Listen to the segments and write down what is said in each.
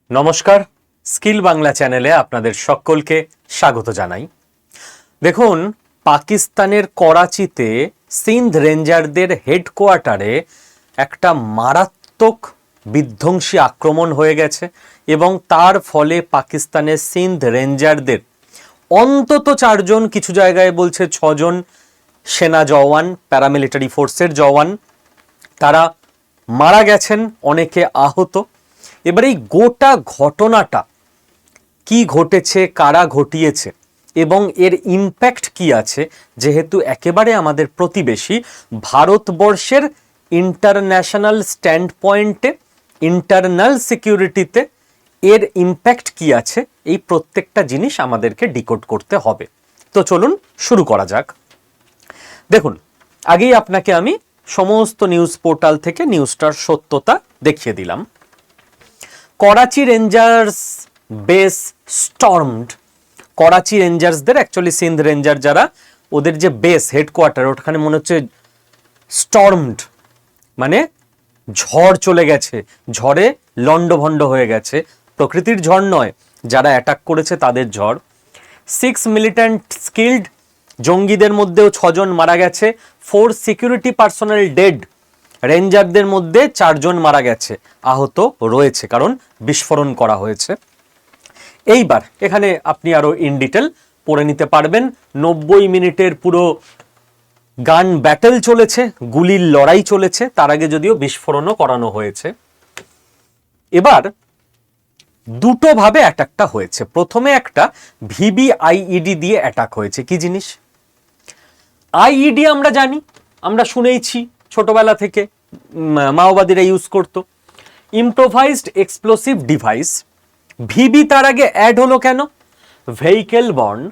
নমস্কার, স্কিল বাংলা চ্যানেলে আপনাদের সকলকে স্বাগত জানাই। দেখুন, পাকিস্তানের করাচিতে সিন্ধ রেঞ্জারদের হেডকোয়ার্টারে একটা মারাত্মক বিধ্বংসী আক্রমণ হয়ে গেছে এবং তার ফলে পাকিস্তানের সিন্ধ রেঞ্জারদের অন্তত 4 জন, কিছু জায়গায় বলছে 6 জন সেনা জওয়ান, প্যারামিলিটারি ফোর্সের জওয়ান, তারা মারা গেছেন, অনেকে আহত। এবার এই গোটা ঘটনাটা কি ঘটেছে, কারা ঘটিয়েছে এবং এর ইম্প্যাক্ট কি আছে, যেহেতু একেবারে আমাদের প্রতিবেশী ভারতবর্ষের ইন্টারন্যাশনাল স্ট্যান্ড পয়েন্টে, ইন্টারনাল সিকিউরিটিতে এর ইম্প্যাক্ট কি আছে, এই প্রত্যেকটা জিনিস আমাদেরকে ডিকোড করতে হবে। তো চলুন শুরু করা যাক। দেখুন, আগেই আপনাকে আমি সমস্ত নিউজ পোর্টাল থেকে নিউজটার সত্যতা দেখিয়ে দিলাম। Karachi rangers base stormed. Karachi রেঞ্জার্সদের, অ্যাকচুয়ালি সিন্ধ রেঞ্জার যারা, ওদের যে বেস হেডকোয়ার্টার, ওখানে মনে হচ্ছে স্টর্মড, মানে ঝড় চলে গেছে, ঝড়ে লন্ডভন্ড হয়ে গেছে। প্রকৃতির ঝড় নয়, যারা অ্যাটাক করেছে তাদের ঝড়। 6 মিলিট্যান্ট স্কিল্ড, জঙ্গিদের মধ্যেও 6 জন মারা গেছে। 4 সিকিউরিটি পার্সোনাল ডেড, রেঞ্জারদের মধ্যে 4 জন মারা গেছে, আহত রয়েছে কারণ বিস্ফোরণ করা হয়েছে। এইবার এখানে আপনি আরো ইন ডিটেল পড়ে নিতে পারবেন। 90 মিনিটের পুরো গান ব্যাটেল চলেছে, গুলির লড়াই চলেছে, তার আগে যদিও বিস্ফোরণও করানো হয়েছে। এবার দুটো ভাবে অ্যাটাকটা হয়েছে। প্রথমে একটা ভিবিআইইডি দিয়ে অ্যাটাক হয়েছে। কি জিনিস আইইডি? আমরা জানি, আমরা শুনেইছি ছোটবেলা থেকে, মাওবাদীরা ইউজ করতো। Improvised explosive device. ভিবি তার আগে অ্যাড হলো কেন? ভেহিকেল বর্ন,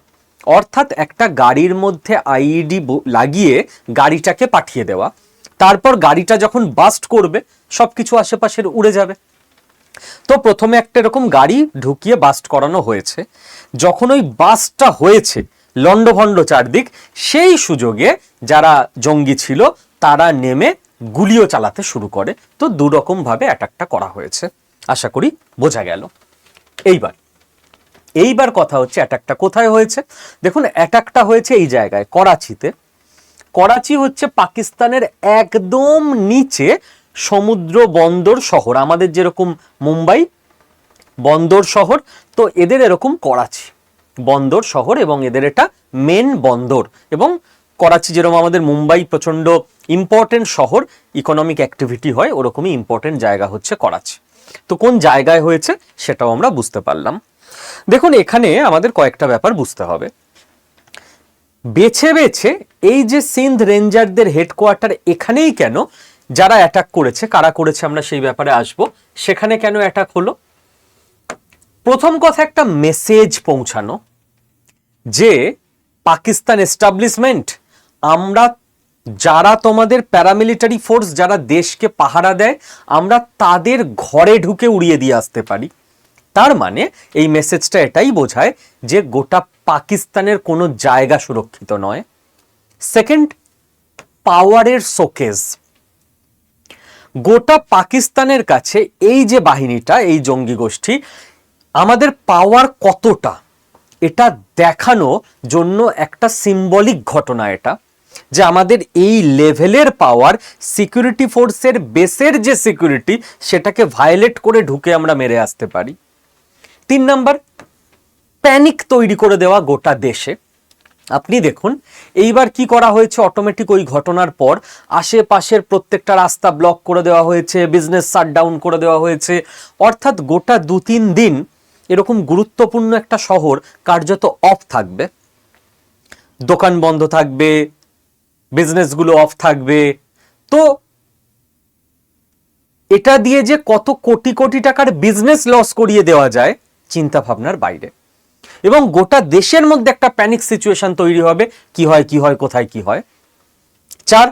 অর্থাৎ একটা গাড়ির মধ্যে আইইডি লাগিয়ে গাড়িটাকে পাঠিয়ে দেওয়া, তারপর গাড়িটা যখন বাস্ট করবে সবকিছু আশেপাশের উড়ে যাবে। তো প্রথমে একটা এরকম গাড়ি ঢুকিয়ে বাস্ট করানো হয়েছে। যখন ওই বাস্টটা হয়েছে, লন্ডভন্ড চারদিক, সেই সুযোগে যারা জঙ্গি ছিল তারা নেমে গুলিও চালাতে শুরু করে। তো দুরকম ভাবে অ্যাটাকটা করা হয়েছে, আশা করি বোঝা গেল। এইবার কথা হচ্ছে অ্যাটাকটা কোথায় হয়েছে। দেখুন, অ্যাটাকটা হয়েছে এই জায়গায়, করাচিতে। করাচি হচ্ছে পাকিস্তানের একদম নিচে সমুদ্র বন্দর শহর, আমাদের যেরকম মুম্বাই বন্দর শহর, তো এদের এরকম করাচি বন্দর শহর এবং এদের এটা মেন বন্দর। এবং করাচি যেরকম আমাদের মুম্বাই প্রচন্ড ইম্পর্টেন্ট শহর, ইকোনমিক অ্যাক্টিভিটি হয়, ওরকমই ইম্পর্টেন্ট জায়গা হচ্ছে করাচি। তো কোন জায়গায় হয়েছে সেটাও আমরা বুঝতে পারলাম। দেখুন, এখানে আমাদের কয়েকটা ব্যাপার বুঝতে হবে। বেছে বেছে এই যে সিন্ধ রেঞ্জারদের হেডকোয়ার্টার এখানেই কেন, যারা অ্যাটাক করেছে, কারা করেছে আমরা সেই ব্যাপারে আসব। সেখানে কেন অ্যাটাক হলো? প্রথম কথা, একটা মেসেজ পৌঁছানো যে পাকিস্তান এস্টাবলিশমেন্ট, আমরা যারা তোমাদের প্যারামিলিটারি ফোর্স, যারা দেশকে পাহারা দেয়, আমরা তাদের ঘরে ঢুকে উড়িয়ে দিয়ে আসতে পারি। তার মানে এই মেসেজটা এটাই বোঝায় যে গোটা পাকিস্তানের কোনো জায়গা সুরক্ষিত নয়। সেকেন্ড, পাওয়ারের শোকেজ। গোটা পাকিস্তানের কাছে এই যে বাহিনীটা, এই জঙ্গি গোষ্ঠী, আমাদের পাওয়ার কতটা, এটা দেখানো জন্য একটা সিম্বলিক ঘটনা এটা, যে আমাদের এই লেভেলের পাওয়ার, সিকিউরিটি ফোর্সের বেসের যে সিকিউরিটি, সেটাকে ভায়োলেট করে ঢুকে আমরা মেরে আসতে পারি। 3 নাম্বার, প্যানিক তৈরি করে দেওয়া গোটা দেশে। আপনি দেখুন এইবার কি করা হয়েছে, অটোমেটিক ওই ঘটনার পর আশেপাশের প্রত্যেকটা রাস্তা ব্লক করে দেওয়া হয়েছে, বিজনেস শাটডাউন করে দেওয়া হয়েছে। অর্থাৎ গোটা 2-3 দিন এরকম গুরুত্বপূর্ণ একটা শহর কার্যত অফ থাকবে, দোকান বন্ধ থাকবে, বিজনেসগুলো অফ থাকবে। তো এটা দিয়ে যে কত কোটি কোটি টাকার বিজনেস লস করিয়ে দেওয়া যায় চিন্তা ভাবনার বাইরে। এবং গোটা দেশের মধ্যে একটা প্যানিক সিচুয়েশন তৈরি হবে, কি হয় কি হয়, কোথায় কি হয়। 4,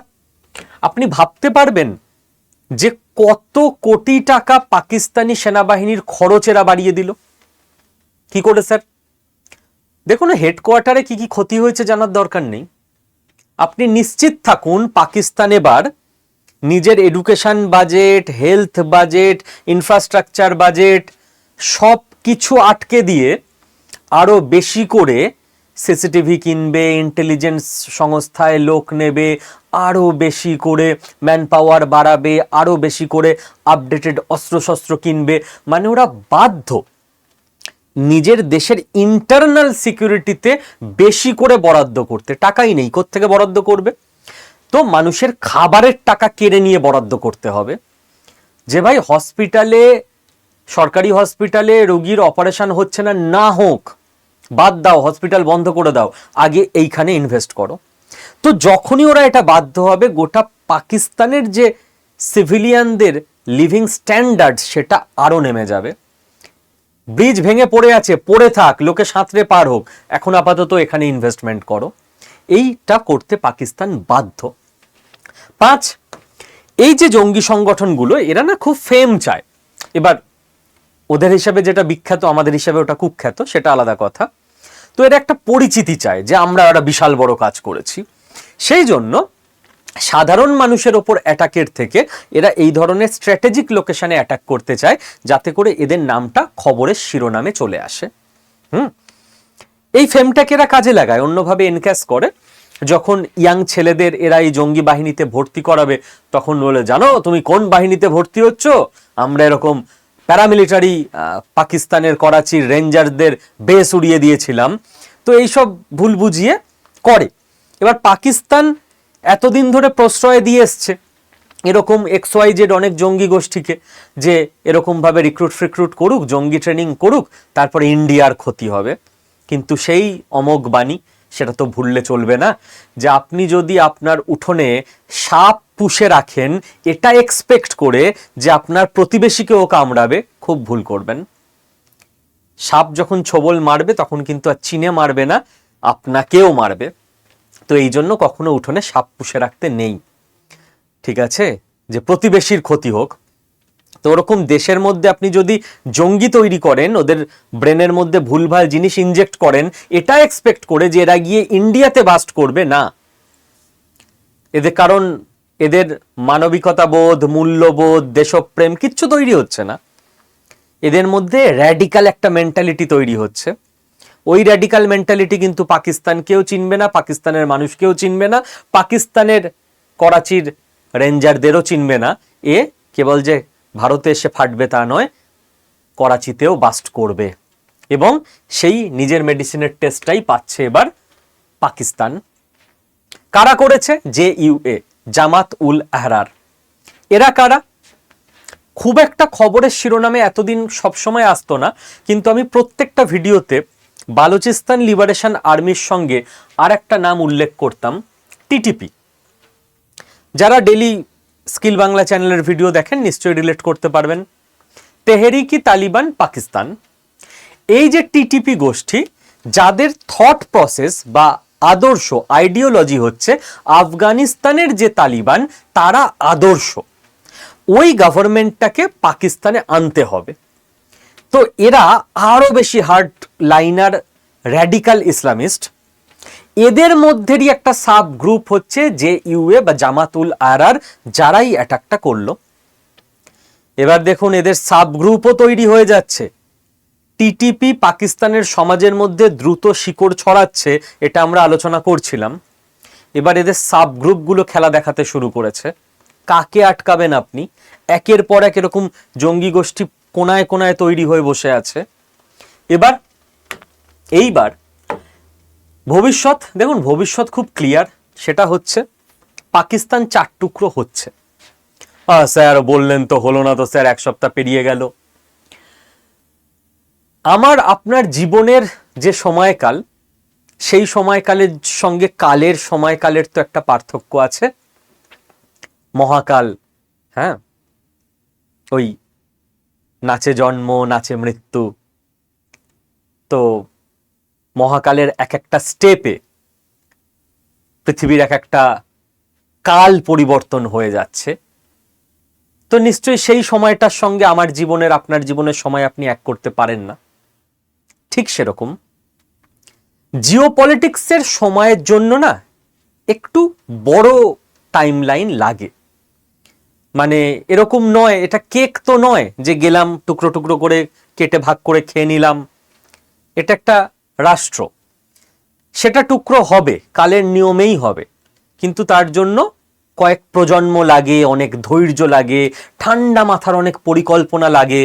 আপনি ভাবতে পারবেন যে কত কোটি টাকা পাকিস্তানি সেনাবাহিনীর খরচেরা বাড়িয়ে দিল। কি করে স্যার? দেখুন, হেডকোয়ার্টারে কি কি ক্ষতি হয়েছে জানার দরকার নেই। আপনি নিশ্চিত থাকুন পাকিস্তান এবার নিজের education budget, health budget, infrastructure budget, সব কিছু আটকে দিয়ে আরো বেশি করে সিসিটিভি কিনবে, ইন্টেলিজেন্স সংস্থায় লোক নেবে, আরো বেশি করে ম্যান পাওয়ার বাড়াবে, আরো বেশি করে আপডেটেড অস্ত্রশস্ত্র কিনবে। মানে ওরা বাধ্য নিজের দেশের ইন্টারনাল সিকিউরিটিতে বেশি করে বরাদ্দ করতে। টাকাই নেই, কোত্থেকে বরাদ্দ করবে? তো মানুষের খাবারের টাকা কেড়ে নিয়ে বরাদ্দ করতে হবে। যে ভাই হসপিটালে, সরকারি হসপিটালে রোগীর অপারেশন হচ্ছে না, না হোক, বাদ দাও, হসপিটাল বন্ধ করে দাও, আগে এইখানে ইনভেস্ট করো। তো যখনই ওরা এটা বাধ্য হবে, গোটা পাকিস্তানের যে সিভিলিয়ানদের লিভিং স্ট্যান্ডার্ড সেটা আরো নেমে যাবে। ব্রিজ ভেঙে পড়ে আছে, পড়ে থাক, লোকে সাঁতরে পার হোক, এখন আপাতত এখানে ইনভেস্টমেন্ট করো। এইটা করতে পাকিস্তান বাধ্য। 5, এই যে জঙ্গি সংগঠনগুলো, এরা না খুব ফেম চায়। এবার ওদের হিসাবে যেটা বিখ্যাত, আমাদের হিসাবে ওটা কুখ্যাত, সেটা আলাদা কথা। তো এরা একটা পরিচিতি চায় যে আমরা একটা বিশাল বড় কাজ করেছি। সেই জন্য সাধারণ মানুষের ওপর অ্যাটাকের থেকে এরা এই ধরনের স্ট্র্যাটেজিক লোকেশনে অ্যাটাক করতে চায়, যাতে করে এদের নামটা খবরের শিরোনামে চলে আসে। এই ফেমটাকে এরা কাজে লাগায়, অন্যভাবে এনক্যাশ করে। যখন ইয়াং ছেলেদের এরা এই জঙ্গি বাহিনীতে ভর্তি করাবে, তখন বলে, জানো তুমি কোন বাহিনীতে ভর্তি হচ্ছ? আমরা এরকম প্যারামিলিটারি পাকিস্তানের করাচির রেঞ্জারদের বেস উড়িয়ে দিয়েছিলাম। তো এইসব ভুল বুঝিয়ে করে। এবার পাকিস্তান এতদিন ধরে প্রশ্রয় দিয়ে এসছে এরকম XYZ অনেক জঙ্গি গোষ্ঠীকে, যে এরকমভাবে রিক্রুট করুক, জঙ্গি ট্রেনিং করুক, তারপরে ইন্ডিয়ার ক্ষতি হবে। কিন্তু সেই অমোঘ বাণী, সেটা তো ভুললে চলবে না, যে আপনি যদি আপনার উঠোনে সাপ পুষে রাখেন এটা এক্সপেক্ট করে যে আপনার প্রতিবেশীকেও কামড়াবে, খুব ভুল করবেন। সাপ যখন ছোবল মারবে তখন কিন্তু আর চিনে মারবে না, আপনাকেও মারবে। তো এই জন্য কখনো উঠোনে সাপ পুষে রাখতে নেই, ঠিক আছে, যে প্রতিবেশীর ক্ষতি হোক। তো ওরকম দেশের মধ্যে আপনি যদি জঙ্গি তৈরি করেন, ওদের ব্রেনের মধ্যে ভুলভাল জিনিস ইনজেক্ট করেন, এটা এক্সপেক্ট করে যে এরা গিয়ে ইন্ডিয়াতে বাস্ট করবে, না। এদের কারণ এদের মানবিকতা বোধ, মূল্যবোধ, দেশপ্রেম কিচ্ছু তৈরি হচ্ছে না। এদের মধ্যে র্যাডিক্যাল একটা মেন্টালিটি তৈরি হচ্ছে। ওই র্যাডিক্যাল মেন্টালিটি কিন্তু পাকিস্তানকেও চিনবে না, পাকিস্তানের মানুষকেও চিনবে না, পাকিস্তানের করাচির রেঞ্জারদেরও চিনবে না। এ কেবল যে ভারতে এসে ফাটবে তা নয়, করাচিতেও বাস্ট করবে। এবং সেই নিজের মেডিসিনের টেস্টটাই পাচ্ছে এবার পাকিস্তান। কারা করেছে? JUA, জামাত উল আহরার। এরা কারা? খুব একটা খবরের শিরোনামে এতদিন সবসময় আসতো না, কিন্তু আমি প্রত্যেকটা ভিডিওতে বালুচিস্তান লিবারেশন আর্মির সঙ্গে আর একটা নাম উল্লেখ করতাম, TTP। যারা ডেলি স্কিল বাংলা চ্যানেলের ভিডিও দেখেন নিশ্চয়ই রিলেট করতে পারবেন। তেহরিকি তালিবান পাকিস্তান, এই যে TTP গোষ্ঠী, যাদের থট প্রসেস বা আদর্শ, আইডিওলজি হচ্ছে আফগানিস্তানের যে তালিবান তারা আদর্শ, ওই গভর্নমেন্টটাকে পাকিস্তানে আনতে হবে। তো এরা আরো বেশি হার্ড লাইনার র্যাডিক্যাল ইসলামিস্ট। এদের মধ্যেরই একটা সাব গ্রুপ হচ্ছে JUA বা জামাতুল আহরার, যারাই অ্যাটাকটা করলো। এবার দেখুন এদের সাব গ্রুপও তৈরি হয়ে যাচ্ছে। TTP পাকিস্তানের সমাজের মধ্যে দ্রুত শিকড় ছড়াচ্ছে, এটা আমরা আলোচনা করছিলাম। এবার এদের সাব গ্রুপগুলো খেলা দেখাতে শুরু করেছে। কাকে আটকাবেন আপনি? একের পর এক এরকম জঙ্গি গোষ্ঠী কোনায় কোনায় তৈরি হয়ে বসে আছে। এইবার ভবিষ্যৎ দেখুন, ভবিষ্যৎ খুব ক্লিয়ার। সেটা হচ্ছে পাকিস্তান 4 টুকরো হচ্ছে। স্যার বললেন তো হলো না তো স্যার, 1 সপ্তাহ পেরিয়ে গেল। আমার আপনার জীবনের যে সময়কাল, সেই সময়কালের সঙ্গে কালের সময়কালের তো একটা পার্থক্য আছে। মহাকাল, হ্যাঁ, ওই নাচে জন্ম নাচে মৃত্যু। তো মহাকালের এক একটা স্টেপে পৃথিবীর এক একটা কাল পরিবর্তন হয়ে যাচ্ছে। তো নিশ্চয়ই সেই সময়টার সঙ্গে আমার জীবনের, আপনার জীবনের সময় আপনি এক করতে পারেন না। ঠিক সেরকম জিওপলিটিক্সের সময়ের জন্য না একটু বড় টাইমলাইন লাগে। মানে এরকম নয়, এটা কেক তো নয় যে গেলাম টুকরো টুকরো করে কেটে ভাগ করে খেয়ে নিলাম। এটা একটা রাষ্ট্র, সেটা টুকরো হবে, কালের নিয়মেই হবে, কিন্তু তার জন্য কয়েক প্রজন্ম লাগে, অনেক ধৈর্য লাগে, ঠান্ডা মাথার অনেক পরিকল্পনা লাগে।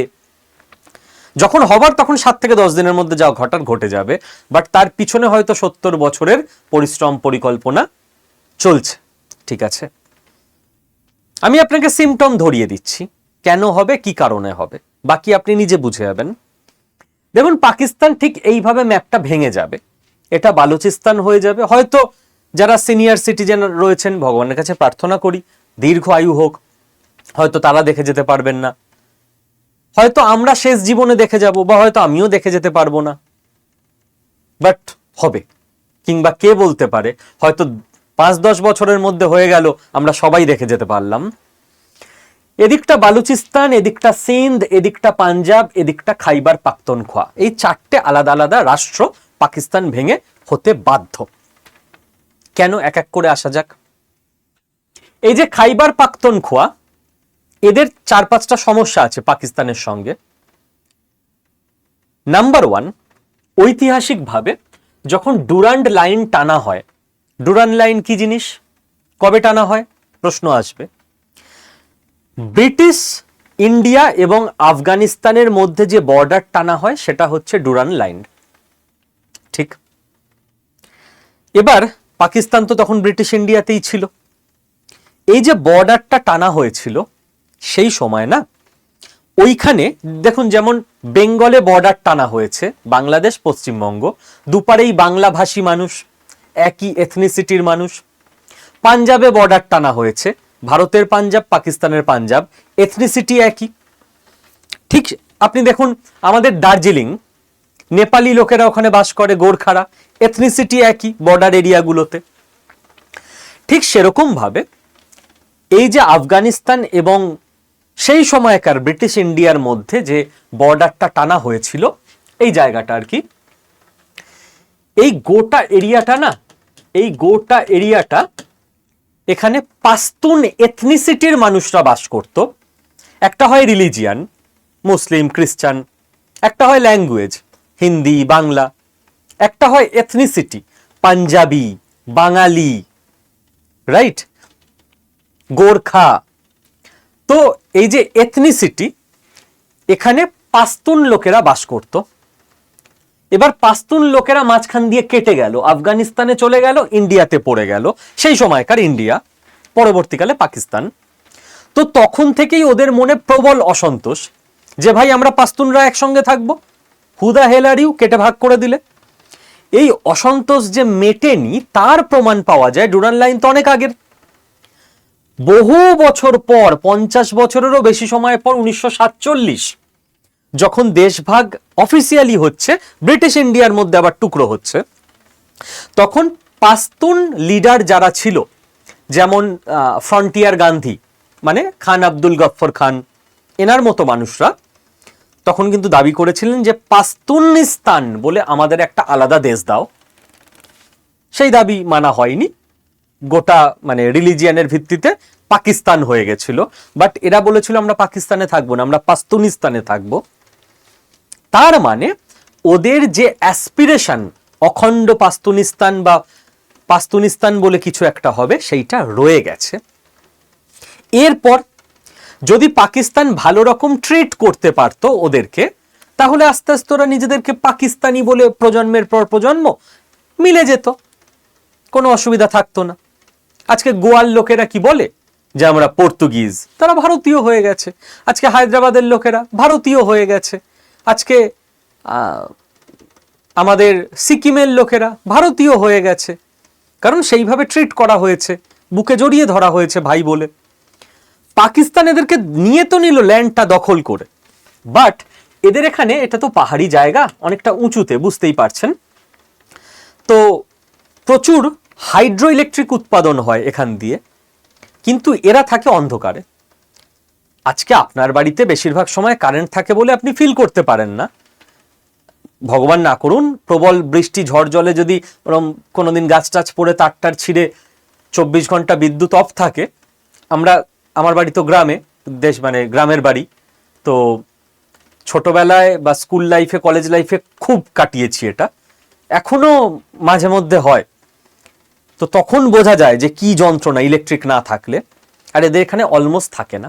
যখন হবার তখন 7 থেকে 10 দিনের মধ্যে যা ঘটার ঘটে যাবে, বাট তার পিছনে হয়তো 70 বছরের পরিশ্রম পরিকল্পনা চলছে। ঠিক আছে, আমি আপনাকে সিমটম ধরিয়ে দিচ্ছি কেন হবে, কি কারণে হবে, বাকি আপনি নিজে বুঝে যাবেন। দেখুন, পাকিস্তান ঠিক এইভাবে ম্যাপটা ভেঙে যাবে, এটা বালুচিস্তান হয়ে যাবে। হয়তো যারা সিনিয়র সিটিজেন রয়েছেন, ভগবানের কাছে প্রার্থনা করি দীর্ঘ আয়ু হোক, হয়তো তারা দেখে যেতে পারবেন না, হয়তো আমরা শেষ জীবনে দেখে যাব, বা হয়তো আমিও দেখে যেতে পারবো না, বাট হবে। কিংবা কে বলতে পারে, হয়তো 5-10 বছরের মধ্যে হয়ে গেল, আমরা সবাই দেখে যেতে পারলাম। এদিকটা বালুচিস্তান, এদিকটা সিন্ধ, এদিকটা পাঞ্জাব, এদিকটা খাইবার পাখতুনখোয়া, এই 4টে আলাদা আলাদা রাষ্ট্র পাকিস্তান ভেঙে হতে বাধ্য। কেন, এক এক করে আসা যাক। এই যে খাইবার পাখতুনখোয়া, এদের 4-5টা সমস্যা আছে পাকিস্তানের সঙ্গে। নাম্বার 1, ঐতিহাসিকভাবে যখন ডুরান্ড লাইন টানা হয়, ডুরান্ড লাইন কি জিনিস, কবে টানা হয় প্রশ্ন আসবে। ব্রিটিশ ইন্ডিয়া এবং আফগানিস্তানের মধ্যে যে বর্ডার টানা হয় সেটা হচ্ছে ডুরান্ড লাইন। ঠিক, এবার পাকিস্তান তো তখন ব্রিটিশ ইন্ডিয়াতেই ছিল। এই যে বর্ডারটা টানা হয়েছিল সেই সময় না, ওইখানে দেখুন, যেমন বেঙ্গলে বর্ডার টানা হয়েছে, বাংলাদেশ পশ্চিমবঙ্গ, দুপারেই বাংলাভাষী মানুষ, একই এথনিসিটির মানুষ। পাঞ্জাবে বর্ডার টানা হয়েছে, ভারতের পাঞ্জাব, পাকিস্তানের পাঞ্জাব, এথনিসিটি একই। ঠিক আপনি দেখুন, আমাদের দার্জিলিং, নেপালি লোকেরা ওখানে বাস করে, গোর্খারা, এথনিসিটি একই বর্ডার এরিয়াগুলোতে। ঠিক সেরকম ভাবে এই যে আফগানিস্তান এবং সেই সময়কার ব্রিটিশ ইন্ডিয়ার মধ্যে যে বর্ডারটা টানা হয়েছিল, এই জায়গাটা আর কি, এই গোটা এরিয়াটা না, এই গোটা এরিয়াটা, এখানে পাস্তুন এথনিসিটির মানুষরা বাস করত। একটা হয় রিলিজিয়ান, মুসলিম, খ্রিস্টান, একটা হয় ল্যাঙ্গুয়েজ, হিন্দি, বাংলা, একটা হয় এথনিসিটি, পাঞ্জাবি, বাঙালি, রাইট, গোর্খা। তো এই যে এথনিসিটি, এখানে পাস্তুন লোকেরা বাস করত। এবার পাস্তুন লোকেরা মাঝখান দিয়ে কেটে গেল, আফগানিস্তানে চলে গেল, ইন্ডিয়াতে পড়ে গেল, সেই সময়কার ইন্ডিয়া, পরবর্তীকালে পাকিস্তান। তো তখন থেকেই ওদের মনে প্রবল অসন্তোষ যে ভাই আমরা পাস্তুনরা একসঙ্গে থাকবো, হুদা হেলারিও কেটে ভাগ করে দিলে। এই অসন্তোষ যে মেটেনি তার প্রমাণ পাওয়া যায় ডুরান্ড লাইন তো অনেক আগের, বহু বছর পর, 50 বছরেরও বেশি সময় পর, 1947, যখন দেশভাগ অফিসিয়ালি হচ্ছে, ব্রিটিশ ইন্ডিয়ার মধ্যে আবার টুকরো হচ্ছে, তখন পাস্তুন লিডার যারা ছিল, যেমন ফ্রন্টিয়ার গান্ধী, মানে খান আব্দুল গফর খান, এনার মতো মানুষরা তখন কিন্তু দাবি করেছিলেন যে পাস্তুনিস্তান বলে আমাদের একটা আলাদা দেশ দাও। সেই দাবি মানা হয়নি, গোটা মানে রিলিজিয়ানের ভিত্তিতে পাকিস্তান হয়ে গেছিল। বাট এরা বলেছিল আমরা পাকিস্তানে থাকবো না, আমরা পাস্তুনিস্তানে থাকবো। তার মানে ওদের যে অ্যাসপিরেশন অখণ্ড পাস্তুনিস্তান বা পাস্তুনিস্তান বলে কিছু একটা হবে, সেইটা রয়ে গেছে। এরপর যদি পাকিস্তান ভালো রকম ট্রিট করতে পারতো ওদেরকে, তাহলে আস্তে আস্তে ওরা নিজেদেরকে পাকিস্তানি বলে প্রজন্মের পর প্রজন্ম মিলে যেত, কোনো অসুবিধা থাকতো না। আজকে গোয়ার লোকেরা কি বলে যে আমরা পর্তুগিজ, তারা ভারতীয় হয়ে গেছে। আজকে হায়দ্রাবাদের লোকেরা ভারতীয় হয়ে গেছে। আজকে আমাদের সিকিমের লোকেরা ভারতীয় হয়ে গেছে, কারণ সেইভাবে ট্রিট করা হয়েছে, বুকে জড়িয়ে ধরা হয়েছে ভাই বলে। পাকিস্তান এদেরকে নিয়ে তো নিল ল্যান্ডটা দখল করে, বাট এদের এখানে, এটা তো পাহাড়ি জায়গা, অনেকটা উঁচুতে, বুঝতেই পারছেন, তো প্রচুর হাইড্রো ইলেকট্রিক উৎপাদন হয় এখান দিয়ে, কিন্তু এরা থাকে অন্ধকারে। আজকে আপনার বাড়িতে বেশিরভাগ সময় কারেন্ট থাকে বলে আপনি ফিল করতে পারেন না, ভগবান না করুন প্রবল বৃষ্টি ঝড় জলে যদি কোনোদিন গাছ টাছ পড়ে তারটার ছিঁড়ে 24 ঘন্টা বিদ্যুৎ অফ থাকে, আমরা আমার বাড়ি তো গ্রামে, দেশ মানে গ্রামের বাড়ি, তো ছোটবেলায় বা স্কুল লাইফে কলেজ লাইফে খুব কাটিয়েছি এটা, এখনো মাঝে মধ্যে হয়। তো তখন বোঝা যায় যে কি যন্ত্রণা ইলেকট্রিক না থাকলে। আর এদের এখানে অলমোস্ট থাকে না,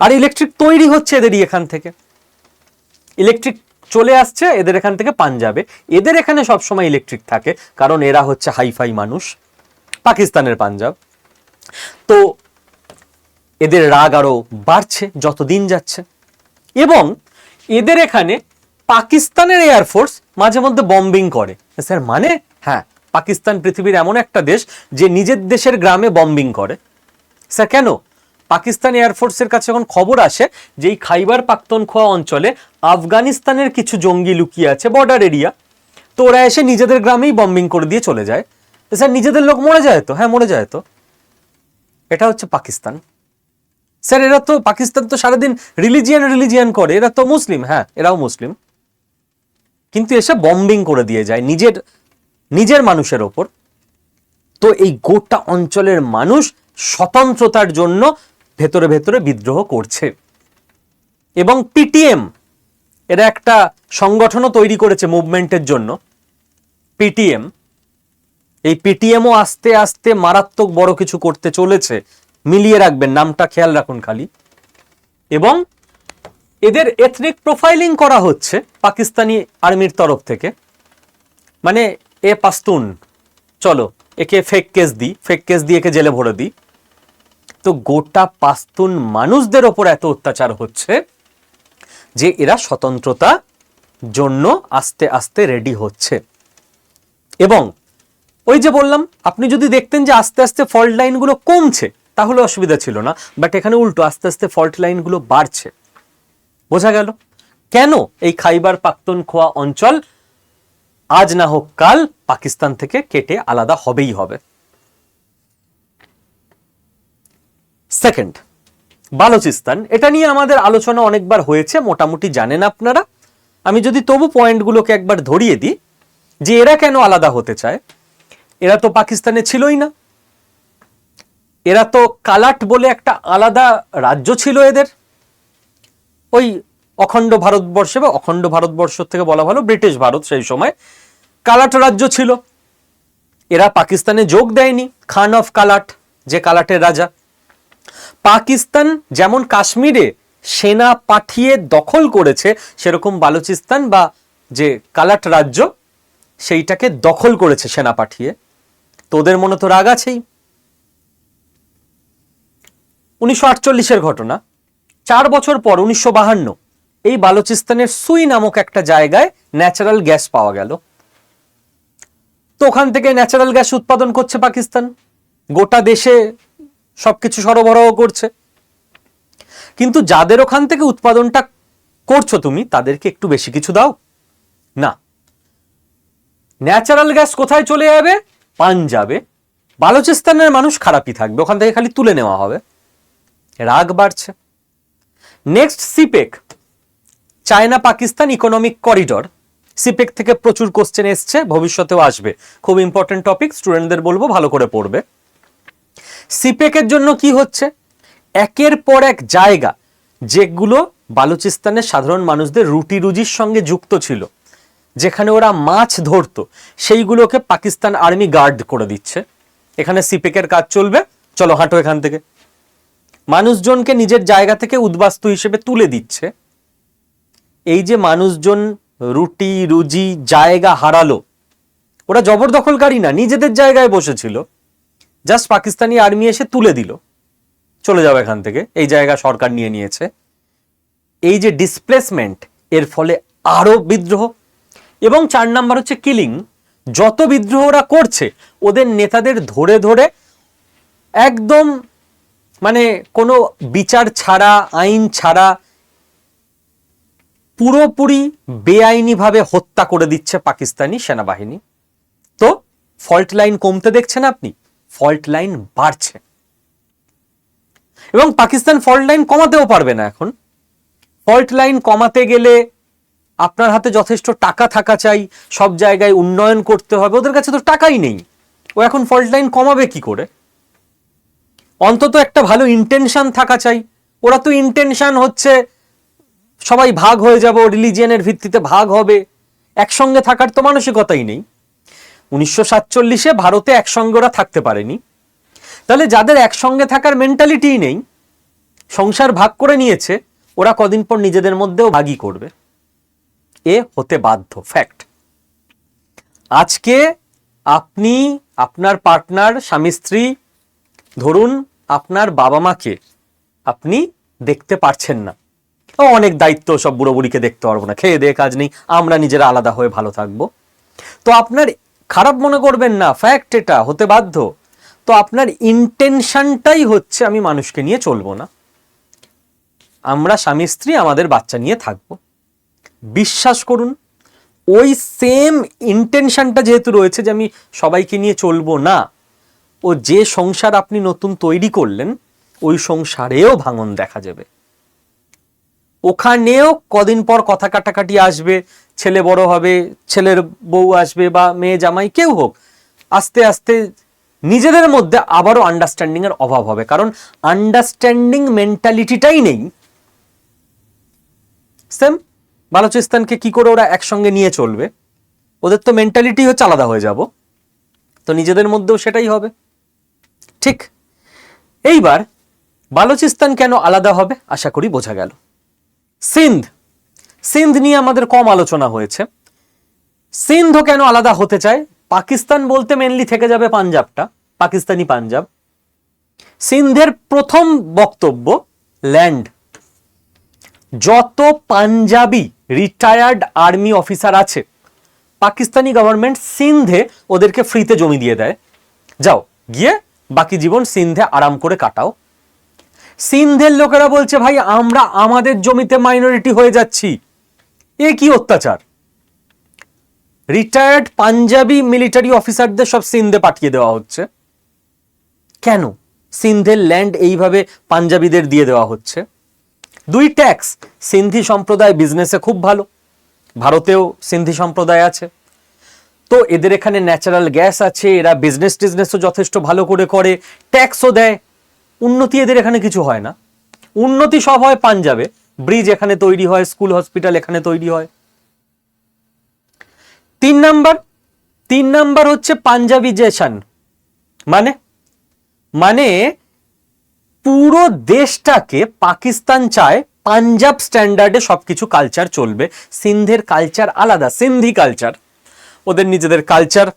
আর ইলেকট্রিক তৈরি হচ্ছে এদেরই এখান থেকে, ইলেকট্রিক চলে আসছে এদের এখান থেকে পাঞ্জাবে, এদের এখানে সবসময় ইলেকট্রিক থাকে কারণ এরা হচ্ছে হাইফাই মানুষ, পাকিস্তানের পাঞ্জাব। তো এদের রাগ আরো বাড়ছে যত দিন যাচ্ছে, এবং এদের এখানে পাকিস্তানের এয়ারফোর্স মাঝে মধ্যে বম্বিং করে। স্যার মানে? হ্যাঁ, পাকিস্তান পৃথিবীর এমন একটা দেশ যে নিজের দেশের গ্রামে বম্বিং করে। স্যার কেন? পাকিস্তান এয়ারফোর্সের কাছে যখন খবর আসে যে এই খাইবার পাখতুনখোয়া অঞ্চলে আফগানিস্তানের কিছু জঙ্গি লুকিয়ে আছে বর্ডার এরিয়া, তো ওরা এসে নিজেদের গ্রামেই বম্বিং করে দিয়ে চলে যায়। স্যার নিজেদের লোক মরে যায় তো? হ্যাঁ মরে যায় তো। এটা হচ্ছে পাকিস্তান। স্যার এরা তো, পাকিস্তান তো সারাদিন রিলিজিয়ান করে, এরা তো মুসলিম। হ্যাঁ এরাও মুসলিম, কিন্তু এসে বম্বিং করে দিয়ে যায় নিজের মানুষের ওপর। তো এই গোটা অঞ্চলের মানুষ স্বতন্ত্রতার জন্য ভেতরে ভেতরে বিদ্রোহ করছে, এবং পিটিএম এরা একটা সংগঠনও তৈরি করেছে মুভমেন্টের জন্য, পিটিএম। এই পিটিএমও আস্তে আস্তে মারাত্মক বড় কিছু করতে চলেছে, মিলিয়ে রাখবেন, নামটা খেয়াল রাখুন খালি। এবং এদের এথনিক প্রোফাইলিং করা হচ্ছে পাকিস্তানি আর্মির তরফ থেকে, মানে এ পাস্তুন, চলো একে ফেক কেস দিয়ে একে জেলে ভরে দিই। তো গোটা পাস্তুন মানুষদের ওপর এত অত্যাচার হচ্ছে যে এরা স্বতন্ত্রতা জন্য আস্তে আস্তে রেডি হচ্ছে। এবং ওই যে বললাম, আপনি যদি দেখতেন যে আস্তে আস্তে ফল্ট লাইনগুলো কমছে তাহলে অসুবিধা ছিল না, বাট এখানে উল্টো, আস্তে আস্তে ফল্ট লাইনগুলো বাড়ছে। বোঝা গেল কেন এই খাইবার পাখতুনখোয়া অঞ্চল আজ না হোক কাল পাকিস্তান থেকে কেটে আলাদা হবেই হবে। সেকেন্ড, বালুচিস্তান, এটা নিয়ে আমাদের আলোচনা অনেকবার হয়েছে, মোটামুটি জানেন আপনারা। আমি যদি তবু পয়েন্টগুলোকে একবার ধরিয়ে দিই যে এরা কেন আলাদা হতে চায়। এরা তো পাকিস্তানে ছিলই না, এরা তো কালাট বলে একটা আলাদা রাজ্য ছিল এদের, ওই অখণ্ড ভারতবর্ষে, বা অখণ্ড ভারতবর্ষ থেকে বলা ভালো ব্রিটিশ ভারত, সেই সময় কালাট রাজ্য ছিল। এরা পাকিস্তানে যোগ দেয়নি, খান অফ কালাট, যে কালাটের রাজা। পাকিস্তান যেমন কাশ্মীরে সেনা পাঠিয়ে দখল করেছে, সেরকম বালুচিস্তান বা যে কালাট রাজ্য সেইটাকে দখল করেছে সেনা পাঠিয়ে। তোদের মনে তো রাগ আছেই। 1948-এর ঘটনা, 4 বছর পর 1952 এই বালুচিস্তানের সুই নামক একটা জায়গায় ন্যাচারাল গ্যাস পাওয়া গেল। তো ওখান থেকে ন্যাচারাল গ্যাস উৎপাদন করছে পাকিস্তান, গোটা দেশে সবকিছু সরবরাহ করছে। কিন্তু যাদের ওখান থেকে উৎপাদনটা করছো তুমি, তাদেরকে একটু বেশি কিছু দাও না। ন্যাচারাল গ্যাস কোথায় চলে যাবে? পাঞ্জাবে। বালুচিস্তানের মানুষ খারাপই থাকবে, ওখান থেকে খালি তুলে নেওয়া হবে। রাগ বাড়ছে। Next, সিপেক, China Pakistan economic corridor. সিপেক থেকে প্রচুর কোশ্চেন এসছে, ভবিষ্যতেও আসবে, খুব ইম্পর্টেন্ট টপিক, স্টুডেন্টদের বলবো ভালো করে পড়বে। সিপেকের জন্য কি হচ্ছে? একের পর এক জায়গা যেগুলো বালুচিস্তানের সাধারণ মানুষদের রুটি রুজির সঙ্গে যুক্ত ছিল, যেখানে ওরা মাছ ধরতো, সেইগুলোকে পাকিস্তান আর্মি গার্ড করে দিচ্ছে। এখানে সিপেকের কাজ চলবে, চলো হাঁটো এখান থেকে। মানুষজনকে নিজের জায়গা থেকে উদ্বাস্তু হিসেবে তুলে দিচ্ছে। এই যে মানুষজন রুটি রুজি জায়গা হারালো, ওরা জবরদখলকারী না, নিজেদের জায়গায় বসেছিল, জাস্ট পাকিস্তানি আর্মি এসে তুলে দিল, চলে যাও এখান থেকে, এই জায়গা সরকার নিয়ে নিয়েছে। এই যে ডিসপ্লেসমেন্ট, এর ফলে আরো বিদ্রোহ। এবং 4 নাম্বার হচ্ছে কিলিং। যত বিদ্রোহ ওরা করছে, ওদের নেতাদের ধরে ধরে একদম মানে কোনো বিচার ছাড়া, আইন ছাড়া পুরোপুরি বেআইনিভাবে হত্যা করে দিচ্ছে পাকিস্তানি সেনাবাহিনী। তো ফল্ট লাইন কমতে দেখছেন আপনি, ফল্ট লাইন বাড়ছে। এবং পাকিস্তান ফল্ট লাইন কমাতেও পারবে না এখন। ফল্ট লাইন কমাতে গেলে আপনার হাতে যথেষ্ট টাকা থাকা চাই, সব জায়গায় উন্নয়ন করতে হবে, ওদের কাছে তো টাকাই নেই। ও এখন ফল্ট লাইন কমাবে কি করে? অন্তত একটা ভালো ইন্টেনশন থাকা চাই। ওরা তো ইন্টেনশন হচ্ছে সবাই ভাগ হয়ে যাব, রিলিজিয়নের ভিত্তিতে ভাগ হবে, একসঙ্গে থাকার তো মানসিকতাই নেই। 1947-এ ভারতে একসঙ্গে ওরা থাকতে পারেনি। তাহলে যাদের একসঙ্গে থাকার মেন্টালিটিই নেই, সংসার ভাগ করে নিয়েছে, ওরা কদিন পর নিজেদের মধ্যেও ভাগই করবে। এ হতে বাধ্য, ফ্যাক্ট। আজকে আপনি, আপনার পার্টনার, স্বামী স্ত্রী, ধরুন আপনার বাবা মাকে আপনি দেখতে পারছেন না, অনেক দায়িত্ব, সব বুড়ো বুড়িকে দেখতে পারবো না, খেয়ে দিয়ে কাজ নেই, আমরা নিজেরা আলাদা হয়ে ভালো থাকবো। তো আপনার খারাপ মনে করবেন না, ফ্যাক্ট, এটা হতে বাধ্য। তো আপনার ইন্টেনশনটাই হচ্ছে আমি মানুষকে নিয়ে চলবো না, আমরা স্বামী স্ত্রী আমাদের বাচ্চা নিয়ে থাকবো। বিশ্বাস করুন, ওই সেম ইন্টেনশনটা যেহেতু রয়েছে যে আমি সবাইকে নিয়ে চলবো না, ও যে সংসার আপনি নতুন তৈরি করলেন ওই সংসারেও ভাঙন দেখা যাবে। ওখানেও কদিন পর কথা কাটাকাটি আসবে, ছেলে বড় হবে, ছেলের বউ আসবে বা মেয়ে জামাই কেউ হোক, আস্তে আস্তে নিজেদের মধ্যে আবারও আন্ডারস্ট্যান্ডিং এর অভাব হবে, কারণ আন্ডারস্ট্যান্ডিং মেন্টালিটিটাই নেই। সেম বালুচিস্তানকে কি করে ওরা একসঙ্গে নিয়ে চলবে? ওদের তো মেন্টালিটি হচ্ছে আলাদা হয়ে যাব, তো নিজেদের মধ্যেও সেটাই হবে। ঠিক এইবার বালুচিস্তান কেন আলাদা হবে আশা করি বোঝা গেল। সিন্ধ নিয়ে আমাদের কম আলোচনা হয়েছে। সিন্ধও কেন আলাদা হতে চায়? পাকিস্তান বলতে মেনলি থেকে যাবে পাঞ্জাবটা, পাকিস্তানি পাঞ্জাব। সিন্ধের প্রথম বক্তব্য ল্যান্ড। যত পাঞ্জাবি রিটায়ার্ড আর্মি অফিসার আছে, পাকিস্তানি গভর্নমেন্ট সিন্ধে ওদেরকে ফ্রিতে জমি দিয়ে দেয়, যাও গিয়ে বাকি জীবন সিন্ধে আরাম করে কাটাও। সিন্ধের লোকেরা বলছে ভাই আমরা আমাদের জমিতে মাইনরিটি হয়ে যাচ্ছি, এ কি অত্যাচার। রিটায়ার্ড পাঞ্জাবি মিলিটারি অফিসারদের সব সিন্ধে পাঠিয়ে দেওয়া হচ্ছে। কেন সিন্ধের ল্যান্ড এইভাবে পাঞ্জাবিদের দিয়ে দেওয়া হচ্ছে? দুই, ট্যাক্স। সিন্ধি সম্প্রদায় বিজনেসে খুব ভালো, ভারতেও সিন্ধি সম্প্রদায় আছে, তো এদের এখানে ন্যাচারাল গ্যাস আছে, এরা টিজনেসও যথেষ্ট ভালো করে, ট্যাক্সও দেয়। উন্নতি এদের এখানে কিছু হয় না, উন্নতি সব হয় পাঞ্জাবে, ব্রিজ এখানে তৈরি হয়, স্কুল হসপিটাল এখানে তৈরি হয়। তিন নাম্বার হচ্ছে পাঞ্জাবিজেশন, মানে পুরো দেশটাকে পাকিস্তান চায় পাঞ্জাব স্ট্যান্ডার্ডে সবকিছু কালচার চলবে। সিন্ধের কালচার আলাদা, সিন্ধি কালচার, ওদের নিজেদের কালচার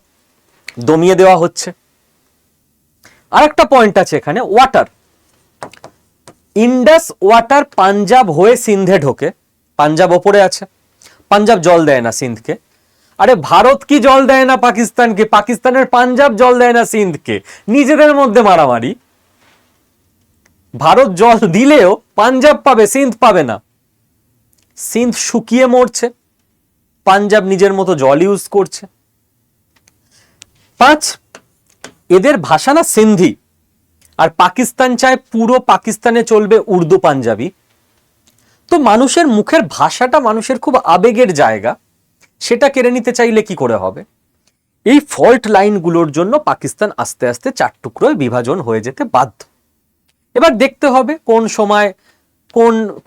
দমিয়ে দেওয়া হচ্ছে। আর একটা পয়েন্ট আছে এখানে, ওয়াটার। ইন্ডাস ওয়াটার পাঞ্জাব হয়ে সিন্ধে ঢোকে, পাঞ্জাব ওপরে আছে, পাঞ্জাব জল দেয় না সিন্ধকে। আরে ভারত কি জল দেয় না পাকিস্তানকে? পাকিস্তানের পাঞ্জাব জল দেয় না সিন্ধকে, নিজেদের মধ্যে মারামারি। ভারত জল দিলেও পাঞ্জাব পাবে, সিন্ধ পাবে না। সিন্ধ শুকিয়ে মরছে, পাঞ্জাব নিজের মতো জল ইউজ করছে। 5, এদের ভাষা না সিন্ধি, আর পাকিস্তান চায় পুরো পাকিস্তানে চলবে উর্দু পাঞ্জাবি। তো মানুষের মুখের ভাষাটা মানুষের খুব আবেগের জায়গা, সেটা কেড়ে নিতে চাইলে কি করে হবে? এই ফল্ট লাইনগুলোর জন্য পাকিস্তান আস্তে আস্তে 4 টুকরোয় বিভাজন হয়ে যেতে বাধ্য। এবার দেখতে হবে কোন সময়